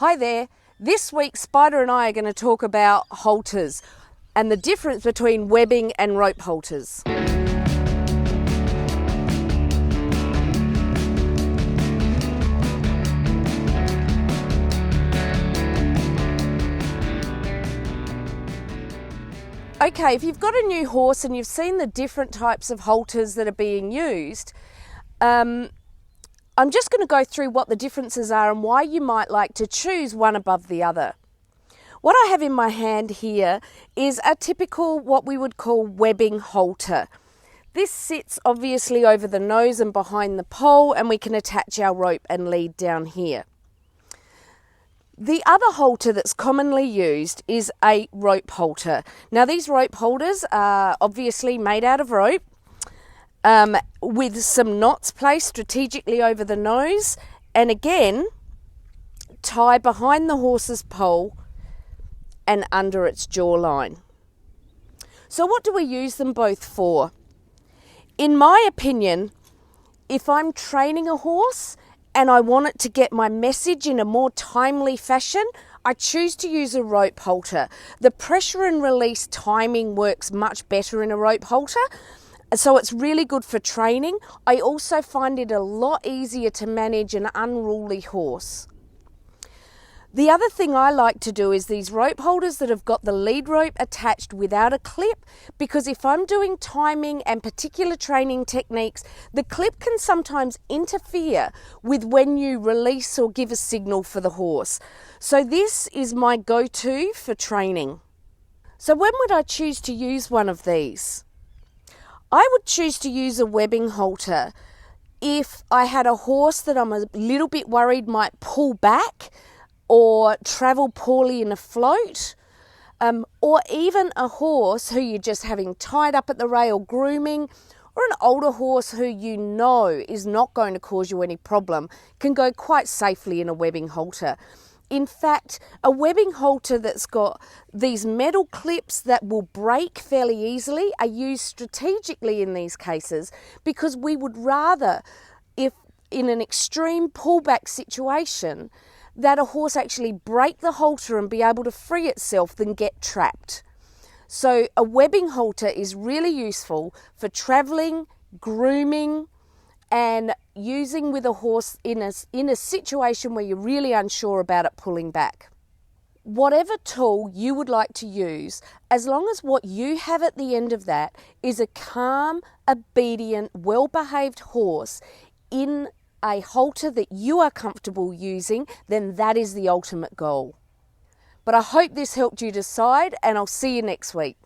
Hi there. This week Spider and I are going to talk about halters and the difference between webbing and rope halters. Okay, if you've got a new horse and you've seen the different types of halters that are being used, I'm just going to go through what the differences are and why you might like to choose one above the other. What I have in my hand here is a typical, what we would call webbing halter. This sits obviously over the nose and behind the pole, and we can attach our rope and lead down here. The other halter that's commonly used is a rope halter. Now these rope halters are obviously made out of rope, with some knots placed strategically over the nose, and again tie behind the horse's pole and under its jawline. So what do we use them both for? In my opinion, if I'm training a horse and I want it to get my message in a more timely fashion, I choose to use a rope halter. The pressure and release timing works much better in a rope halter, so it's really good for training. I also find it a lot easier to manage an unruly horse. The other thing I like to do is these rope holders that have got the lead rope attached without a clip, because if I'm doing timing and particular training techniques, the clip can sometimes interfere with when you release or give a signal for the horse. So this is my go-to for training. So when would I choose to use one of these? I would choose to use a webbing halter if I had a horse that I'm a little bit worried might pull back or travel poorly in a float, or even a horse who you're just having tied up at the rail grooming, or an older horse who you know is not going to cause you any problem, can go quite safely in a webbing halter. In fact, a webbing halter that's got these metal clips that will break fairly easily are used strategically in these cases, because we would rather, if in an extreme pullback situation, that a horse actually break the halter and be able to free itself than get trapped. So a webbing halter is really useful for travelling, grooming, and using with a horse in a situation where you're really unsure about it pulling back. Whatever tool you would like to use, as long as what you have at the end of that is a calm, obedient, well-behaved horse in a halter that you are comfortable using, then that is the ultimate goal. But I hope this helped you decide, and I'll see you next week.